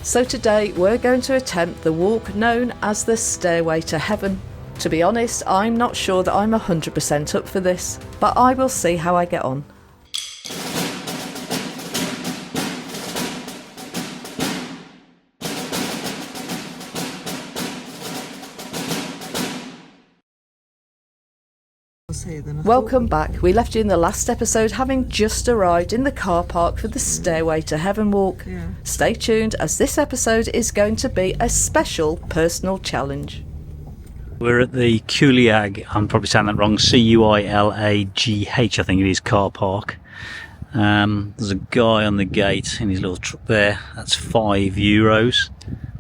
So today we're going to attempt the walk known as the Stairway to Heaven. To be honest, I'm not sure that I'm 100% up for this, but I will see how I get on. Welcome back. We left you in the last episode having just arrived in the car park for the Stairway to Heaven walk. Stay tuned, as this episode is going to be a special personal challenge. We're at the Cuilcagh, I'm probably saying that wrong, Cuilagh, I think it is, car park. There's a guy on the gate in his little truck there. That's €5,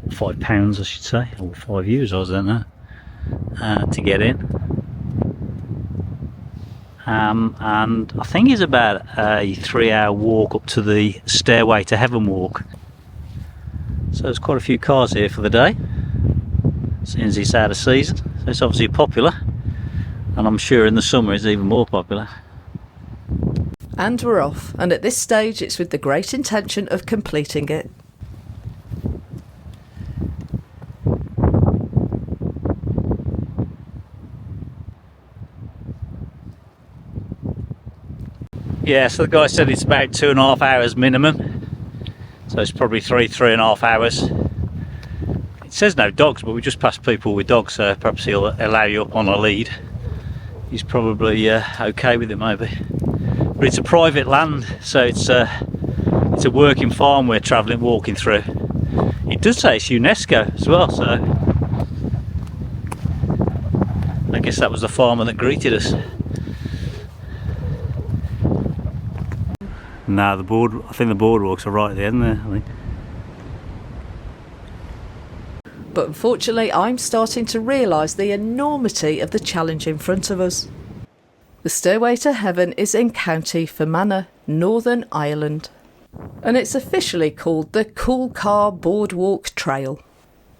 £5 I should say, or €5, I don't know, to get in. And I think it's about a 3-hour walk up to the Stairway to Heaven walk. So there's quite a few cars here for the day, since it's out of season. So it's obviously popular, and I'm sure in the summer it's even more popular. And we're off, and at this stage it's with the great intention of completing it. Yeah, so the guy said it's about 2.5 hours minimum, so it's probably 3.5 hours. It says no dogs, but we just passed people with dogs, so perhaps he'll allow you up on a lead. He's probably okay with it, maybe. But it's a private land, so it's a working farm we're walking through. It does say it's UNESCO as well, so I guess that was the farmer that greeted us. No, I think the boardwalks are right at the end there, I think. But unfortunately, I'm starting to realise the enormity of the challenge in front of us. The Stairway to Heaven is in County Fermanagh, Northern Ireland, and it's officially called the Cuilcagh Boardwalk Trail.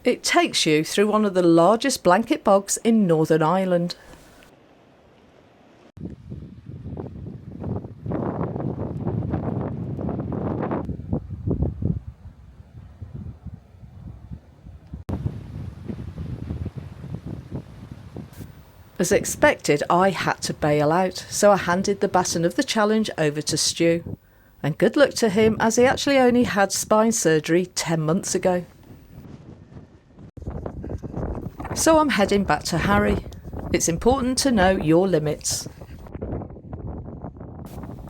It takes you through one of the largest blanket bogs in Northern Ireland. As expected, I had to bail out, so I handed the baton of the challenge over to Stu. And good luck to him, as he actually only had spine surgery 10 months ago. So I'm heading back to Harry. It's important to know your limits.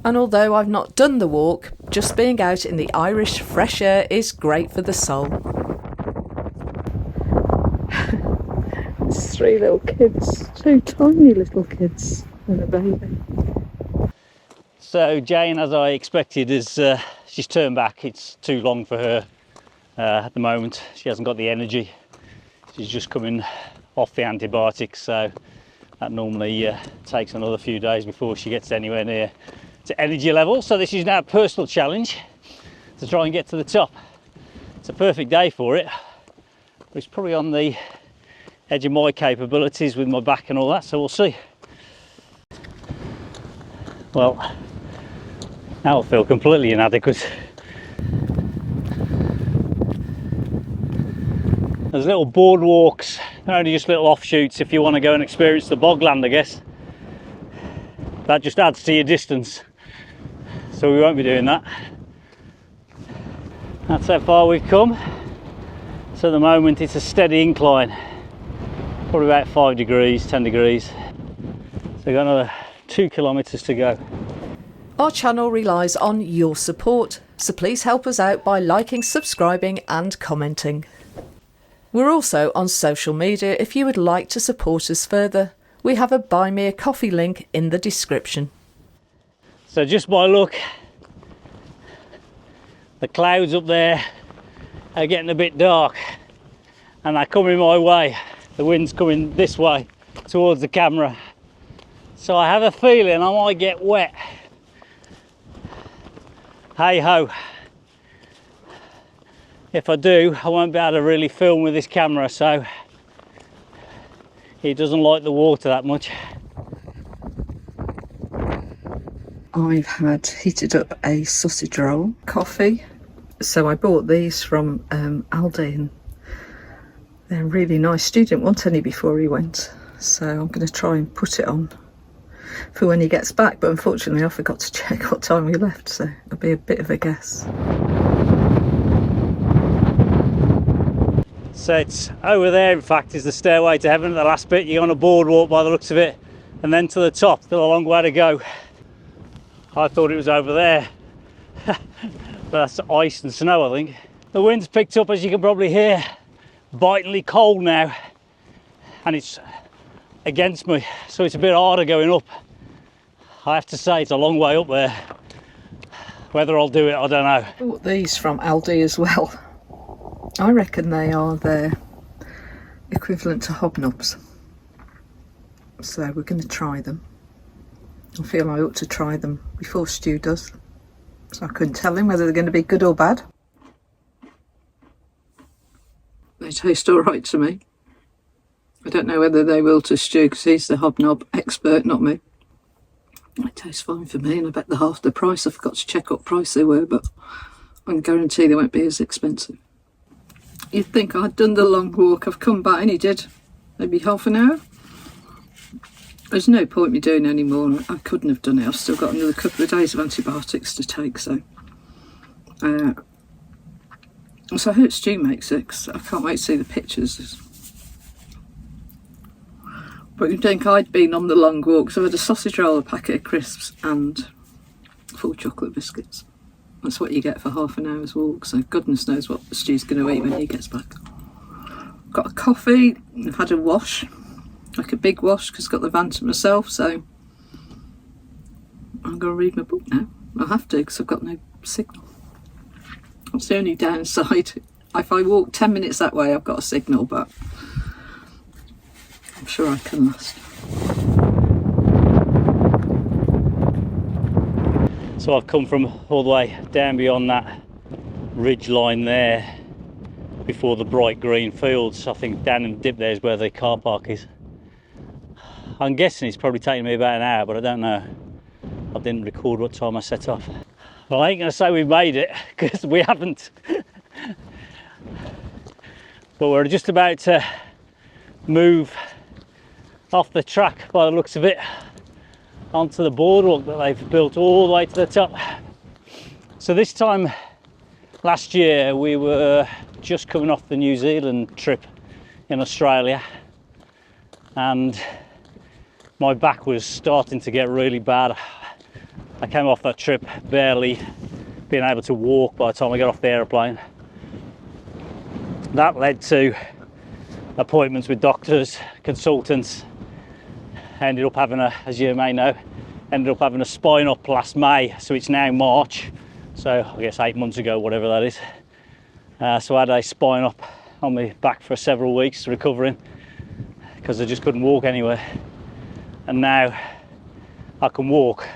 And although I've not done the walk, just being out in the Irish fresh air is great for the soul. It's 3 little kids, 2 tiny little kids and a baby. So Jane, as I expected, she's turned back. It's too long for her at the moment. She hasn't got the energy. She's just coming off the antibiotics, so that normally takes another few days before she gets anywhere near to energy level. So this is now a personal challenge to try and get to the top. It's a perfect day for it, but it's probably on the edge of my capabilities with my back and all that, so we'll see. Well, now I feel completely inadequate. There's little boardwalks, they're only just little offshoots if you want to go and experience the bogland, I guess. That just adds to your distance, so we won't be doing that. That's how far we've come. So at the moment it's a steady incline, probably about 5 degrees, 10 degrees. So we've got another 2 kilometres to go. Our channel relies on your support, so please help us out by liking, subscribing and commenting. We're also on social media if you would like to support us further. We have a Buy Me a Coffee link in the description. So just by look, the clouds up there are getting a bit dark and they're coming my way. The wind's coming this way towards the camera. So I have a feeling I might get wet. Hey ho. If I do, I won't be able to really film with this camera, so it doesn't like the water that much. I've had heated up a sausage roll, coffee, So I bought these from Aldi, and they're really nice. Stu didn't want any before he went, so I'm going to try and put it on for when he gets back, but unfortunately I forgot to check what time we left, so it'll be a bit of a guess. So it's over there, in fact, is the Stairway to Heaven. The last bit, you're on a boardwalk by the looks of it, and then to the top. Still a long way to go. I thought it was over there, but that's ice and snow, I think. The wind's picked up, as you can probably hear. Bitingly cold now, and it's against me, so it's a bit harder going up. I have to say, it's a long way up there. Whether I'll do it, I don't know. Bought these from Aldi as well. I reckon they are their equivalent to hobnobs, so we're going to try them. I feel I ought to try them before Stu does, so I couldn't tell him whether they're going to be good or bad. They taste all right to me. I don't know whether they will to Stu, because he's the hobnob expert, not me. They taste fine for me, and I bet they're half the price. I forgot to check what price they were, but I can guarantee they won't be as expensive. You'd think I'd done the long walk. I've come back, and he did maybe half an hour. There's no point me doing any more. I couldn't have done it. I've still got another couple of days of antibiotics to take, so I hope Stu makes it, because I can't wait to see the pictures. But you'd think I'd been on the long walk, so I had a sausage roll, a packet of crisps and 4 chocolate biscuits. That's what you get for half an hour's walk, so goodness knows what Stu's going to eat when he gets back. Got a coffee, I've had a wash, like a big wash, because I've got the van to myself, so I'm going to read my book now. I have to, because I've got no signal. That's the only downside. If I walk 10 minutes that way, I've got a signal, but I'm sure I can last. So I've come from all the way down beyond that ridge line there, before the bright green fields. I think down in the dip there is where the car park is. I'm guessing it's probably taken me about an hour, but I don't know. I didn't record what time I set off. Well, I ain't going to say we've made it, because we haven't. But we're just about to move off the track, by the looks of it, onto the boardwalk that they've built all the way to the top. So this time last year we were just coming off the New Zealand trip in Australia, and my back was starting to get really bad. I came off that trip barely being able to walk by the time I got off the aeroplane. That led to appointments with doctors, consultants. Ended up having as you may know, a spine up last May, so it's now March, so I guess 8 months ago, whatever that is. So I had a spine up on my back for several weeks recovering, because I just couldn't walk anywhere. And now I can walk.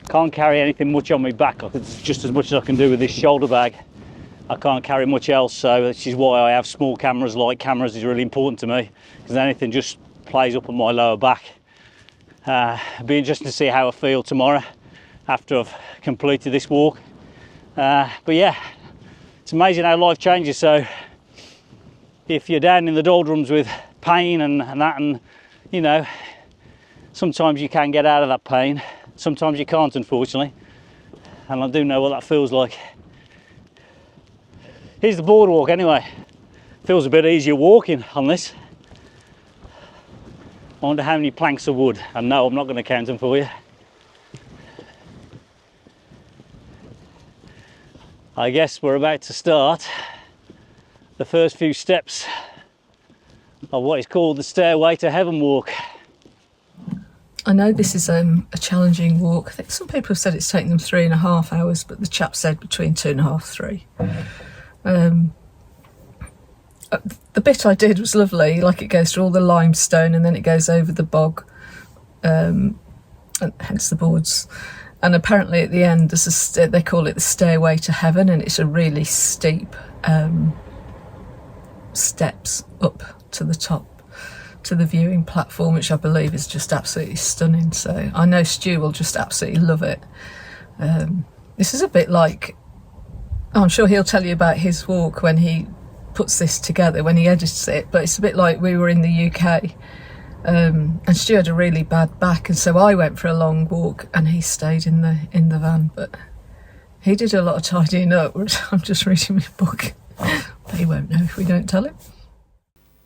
Can't carry anything much on my back. It's just as much as I can do with this shoulder bag. I can't carry much else, so this is why I have small cameras. Light cameras is really important to me, because anything just plays up on my lower back. It'll be interesting to see how I feel tomorrow after I've completed this walk. But yeah, it's amazing how life changes. So if you're down in the doldrums with pain and that, and you know, sometimes you can get out of that pain, sometimes you can't, unfortunately, and I do know what that feels like. Here's the boardwalk anyway. Feels a bit easier walking on this. I wonder how many planks of wood. And no, I'm not going to count them for you. I guess we're about to start the first few steps of what is called the Stairway to Heaven walk. I know this is a challenging walk. I think some people have said it's taken them 3.5 hours, but the chap said between 2.5 3. The bit I did was lovely, like it goes through all the limestone and then it goes over the bog, and hence the boards. And apparently at the end there's they call it the Stairway to Heaven, and it's a really steep steps up to the top to the viewing platform, which I believe is just absolutely stunning. So I know Stu will just absolutely love it. This is a bit like I'm sure he'll tell you about his walk when he puts this together, when he edits it, but it's a bit like we were in the UK and Stu had a really bad back, and so I went for a long walk and he stayed in the van, but he did a lot of tidying up. I'm just reading my book, but he won't know if we don't tell him.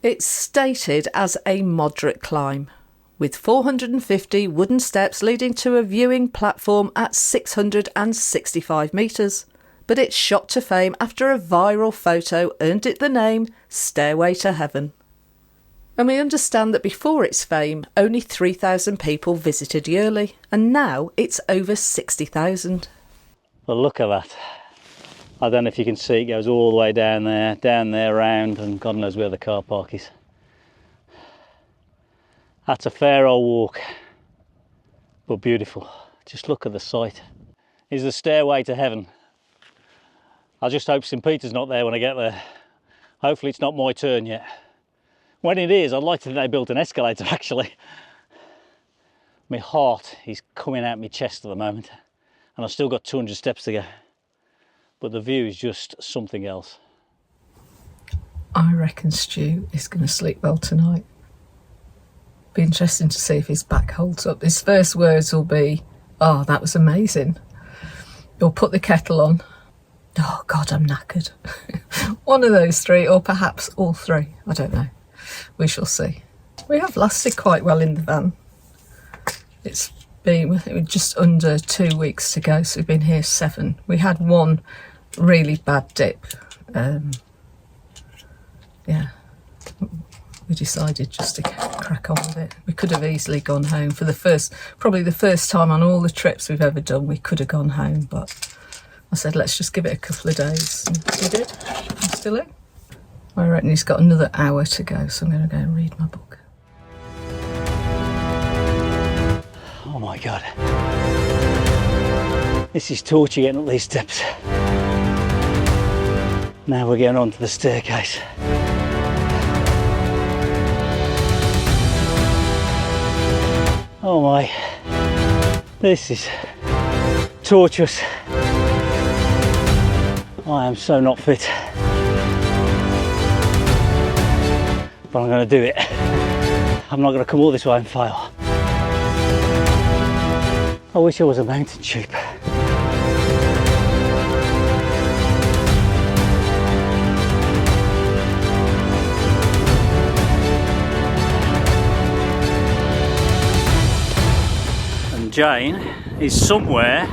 It's stated as a moderate climb, with 450 wooden steps leading to a viewing platform at 665 metres. But it shot to fame after a viral photo earned it the name Stairway to Heaven. And we understand that before its fame, only 3,000 people visited yearly, and now it's over 60,000. Well, look at that. I don't know if you can see, it goes all the way down there, round, and God knows where the car park is. That's a fair old walk, but beautiful. Just look at the sight. It's the Stairway to Heaven. I just hope St Peter's not there when I get there. Hopefully it's not my turn yet. When it is, I'd like to think they built an escalator actually. My heart is coming out my chest at the moment, and I've still got 200 steps to go. But the view is just something else. I reckon Stu is going to sleep well tonight. Be interesting to see if his back holds up. His first words will be, "Oh, that was amazing." He'll put the kettle on. "Oh God, I'm knackered." One of those three, or perhaps all three. I don't know. We shall see. We have lasted quite well in the van. It's been, I think, just under 2 weeks to go, so we've been here 7. We had one really bad dip. Yeah, we decided just to crack on with it. We could have easily gone home for probably the first time on all the trips we've ever done. We could have gone home, but I said, let's just give it a couple of days. And we did. I'm still in. I reckon he's got another hour to go, so I'm going to go and read my book. Oh my God. This is torture getting up these steps. Now we're getting onto the staircase. Oh my. This is torturous. I am so not fit. But I'm going to do it. I'm not going to come all this way and fail. I wish I was a mountain sheep. And Jane is somewhere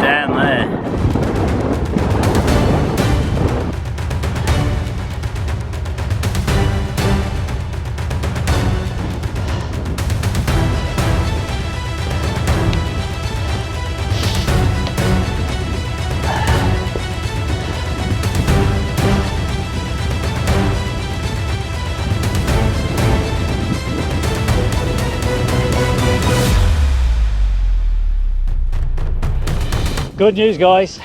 down there. Good news guys,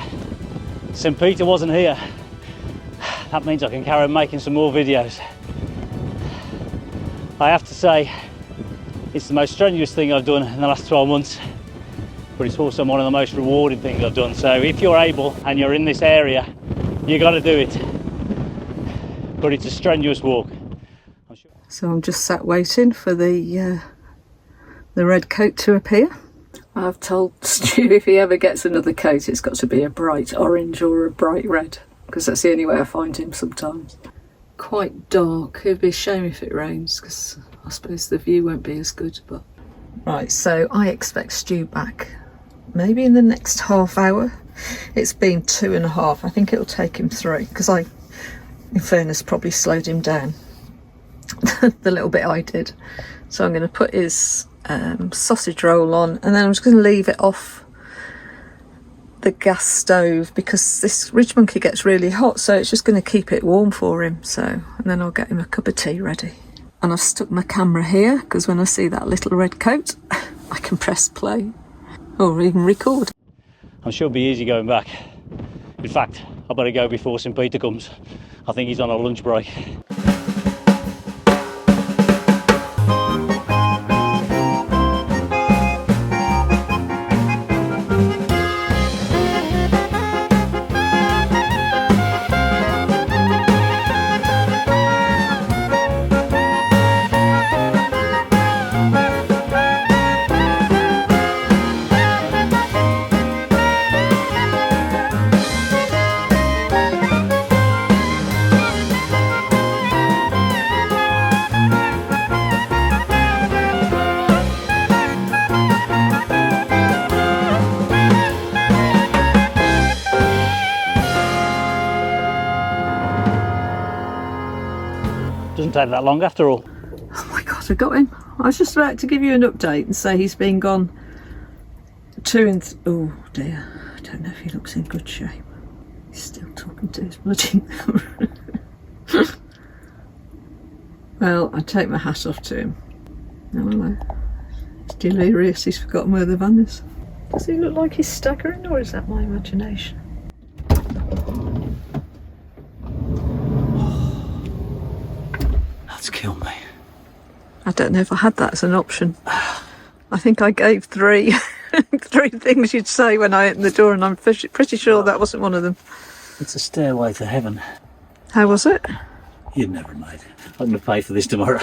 St Peter wasn't here. That means I can carry on making some more videos. I have to say, it's the most strenuous thing I've done in the last 12 months, but it's also one of the most rewarding things I've done. So if you're able and you're in this area, you got to do it. But it's a strenuous walk. So I'm just sat waiting for the red coat to appear. I've told Stu if he ever gets another coat, it's got to be a bright orange or a bright red, because that's the only way I find him sometimes. Quite dark. It'd be a shame if it rains, because I suppose the view won't be as good. But right, so I expect Stu back maybe in the next half hour. It's been 2.5. I think it'll take him 3, because I, in fairness, probably slowed him down the little bit I did. So I'm going to put his sausage roll on, and then I'm just going to leave it off the gas stove, because this Ridge Monkey gets really hot, so it's just going to keep it warm for him. So, and then I'll get him a cup of tea ready. And I've stuck my camera here, because when I see that little red coat, I can press play or even record. I'm sure it'll be easy going back. In fact, I better go before St Peter comes. I think he's on a lunch break. didn't. Take that long after all. Oh my God, I got him. I was just about to give you an update and say he's been gone oh dear, I don't know if he looks in good shape. He's still talking to his bloody Well, I take my hat off to him. Oh hello. He's delirious, he's forgotten where the van is. Does he look like he's staggering, or is that my imagination? That's killed me. I don't know if I had that as an option. I think I gave three things you'd say when I opened the door, and I'm pretty sure that wasn't one of them. It's a stairway to heaven. How was it? You'd never made it. I'm going to pay for this tomorrow.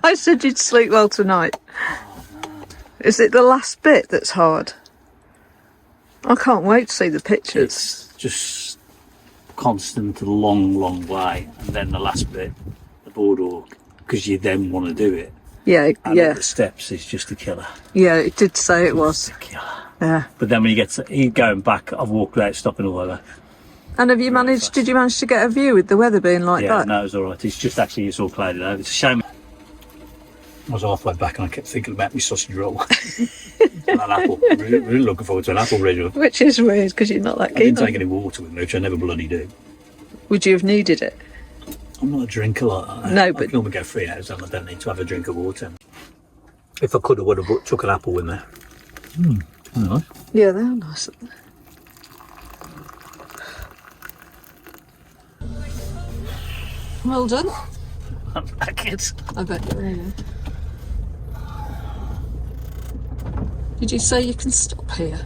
I said you'd sleep well tonight. Is it the last bit that's hard? I can't wait to see the pictures. It's just constant, long way, and then the last bit, the boardwalk, because you then want to do it. Yeah, And yeah. the steps is just a killer. Yeah, it did say it was. It's a killer. Yeah. But then when you get to going back, I've walked without stopping all over. And did you manage to get a view with the weather being like Yeah, that? no, it was all right. It's just actually, it's all clouded over. It's a shame. I was halfway back and I kept thinking about my sausage roll. And an apple. Really looking forward to an apple radio. Which is weird, because you're not that I keen didn't on take it. any water with me, which I never bloody do. Would you have needed it? I'm not a drinker like that. No, I but- can normally go 3 hours and I don't need to have a drink of water. If I could, I would have took an apple with me. Nice. Yeah, they are nice. Aren't they? Well done. I'm back it. I bet you are. Yeah. Did you say you can stop here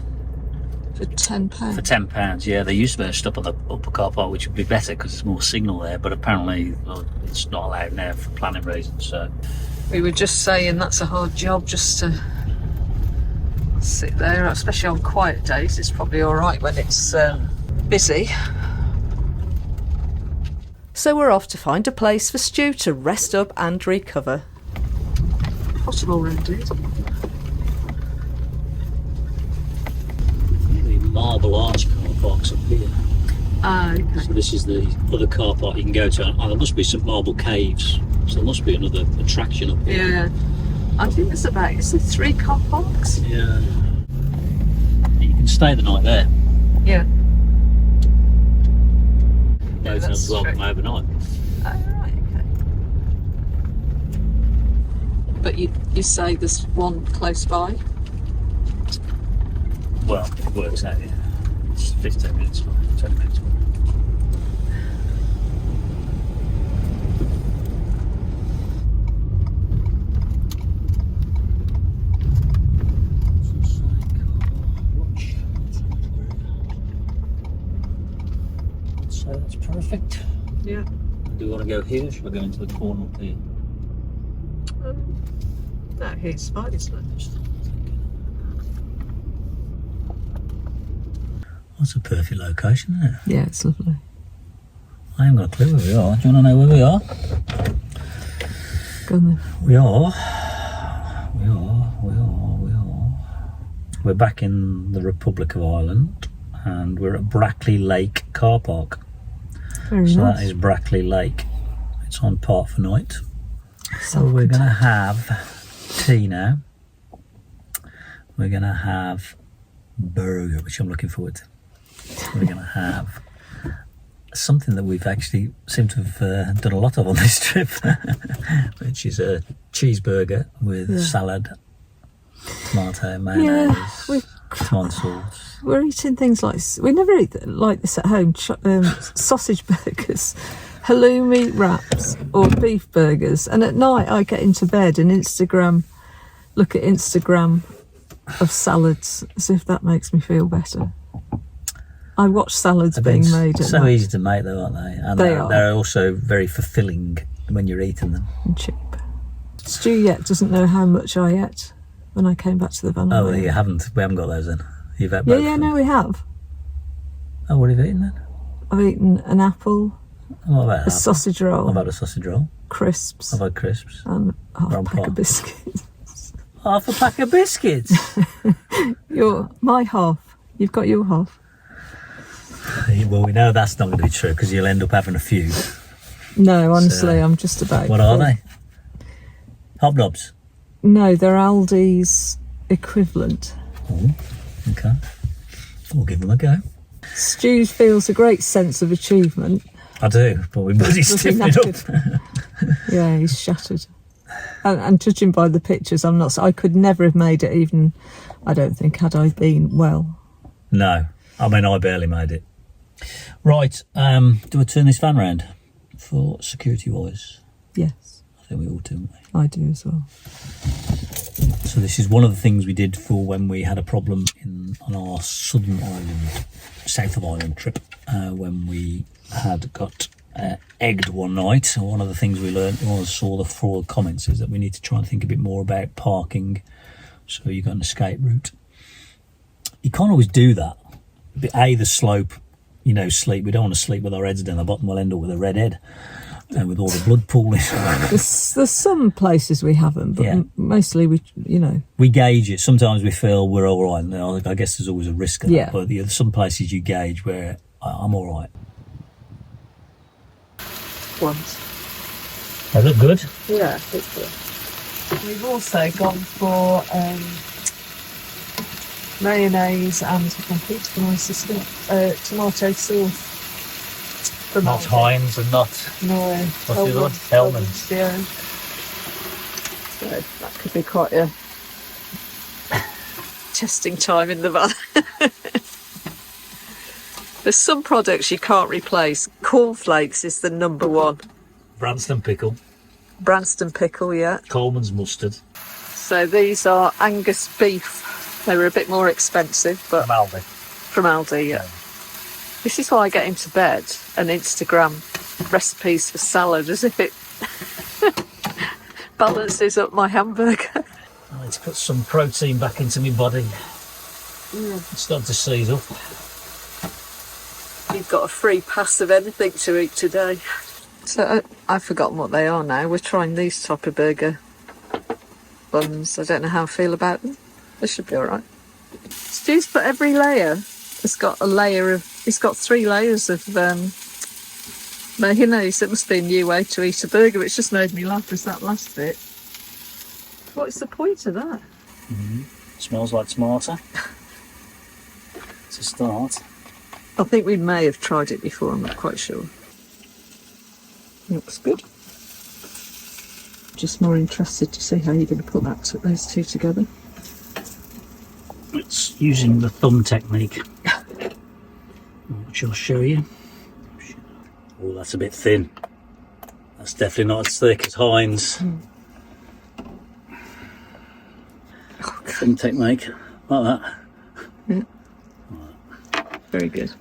for £10? For £10, yeah. They used to be able to stop at the upper car park, which would be better because there's more signal there, but apparently it's not allowed now for planning reasons. So We were just saying that's a hard job, just to sit there, especially on quiet days. It's probably all right when it's busy. So we're off to find a place for Stu to rest up and recover. Possible round it. the Marble Arch car park's up here. Ah, okay. So this is the other car park you can go to. And there must be some marble caves, so there must be another attraction up here. Yeah. I think there's about, is there 3 car parks? Yeah. You can stay the night there. Yeah. Hotels that's welcome true. overnight. Oh, right, okay. But you say there's one close by? Well, it works out, yeah. It's 15 minutes, 20 minutes. So that's perfect. Yeah. Do you want to go here? Or should I go into the corner up here? No, here's fine, isn't it? That's a perfect location, isn't it? Yeah, it's lovely. I haven't got a clue where we are. Do you want to know where we are? Go on then. We're back in the Republic of Ireland and we're at Brackley Lake car park. Very So nice. that is Brackley Lake. It's on part for night. So we're going to have tea now. We're going to have burger, which I'm looking forward to. We're going to have something that we've actually seemed to have done a lot of on this trip, which is a cheeseburger with salad, tomato, mayonnaise, tomato sauce. We're eating things like, we never eat like this at home, sausage burgers, halloumi wraps or beef burgers, and at night I get into bed and look at Instagram of salads, as if that makes me feel better. I watch salads being made at so night. easy to make though, aren't they? And They are. they're also very fulfilling when you're eating them. And cheap. Stu yet doesn't know how much I ate when I came back to the van. Oh, well, you haven't. We haven't got those then. You've had Yeah, both. yeah, no, we have. Oh, what have you eaten then? I've eaten an apple, What about a sausage roll, What about a sausage roll? crisps, I've had crisps. and half a Rum pack pop. of biscuits. Half a pack of biscuits. My half. You've got your half. Well, we know that's not going to be true because you'll end up having a few. No, honestly, I'm just about. What are they? Hobnobs? No, they're Aldi's equivalent. Oh, okay. We'll give them a go. Stu feels a great sense of achievement. I do, but we're bloody stiffening up. Yeah, he's shattered. And judging by the pictures, I could never have made it, even, I don't think, had I been well. No, I mean, I barely made it. Right, do I turn this van round for security-wise? Yes. I think we all do, don't we? I do as well. So this is one of the things we did for when we had a problem on our southern island, south of Ireland trip, when we had got egged one night. So one of the things we learned saw the fraud comments is that we need to try and think a bit more about parking. So you got an escape route. You can't always do that. But the slope, sleep. We don't want to sleep with our heads down the bottom. We'll end up with a red head and with all the blood pooling. There's some places we haven't, but mostly we gauge it. Sometimes we feel we're all right. I guess there's always a risk of that. But there's some places you gauge where I'm all right. Ones. They look good. Yeah, it's good. We've also gone for mayonnaise and I think for my sister tomato sauce. Not Heinz and not what's the other one? Hellman's. Yeah. So that could be quite a testing time in the van. There's some products you can't replace. Cornflakes is the number one. Branston pickle. Branston pickle, yeah. Coleman's mustard. So these are Angus beef. They were a bit more expensive, but From Aldi, yeah. This is why I get into bed and Instagram recipes for salad, as if it balances up my hamburger. I need to put some protein back into my body. It's starting to seize up. You've got a free pass of anything to eat today. So I've forgotten what they are now. We're trying these type of burger buns. I don't know how I feel about them. They should be all right. Stu's put every layer. It's got a layer of. It's got 3 layers of mayonnaise. It must be a new way to eat a burger. It's just made me laugh. Is that last bit? What's the point of that? Smells like tomato. To start. I think we may have tried it before. I'm not quite sure. Looks good. Just more interested to see how you're going to put those two together. It's using the thumb technique, which I'll show you. Oh, that's a bit thin. That's definitely not as thick as Heinz. Thumb technique, like that. Yeah. Very good.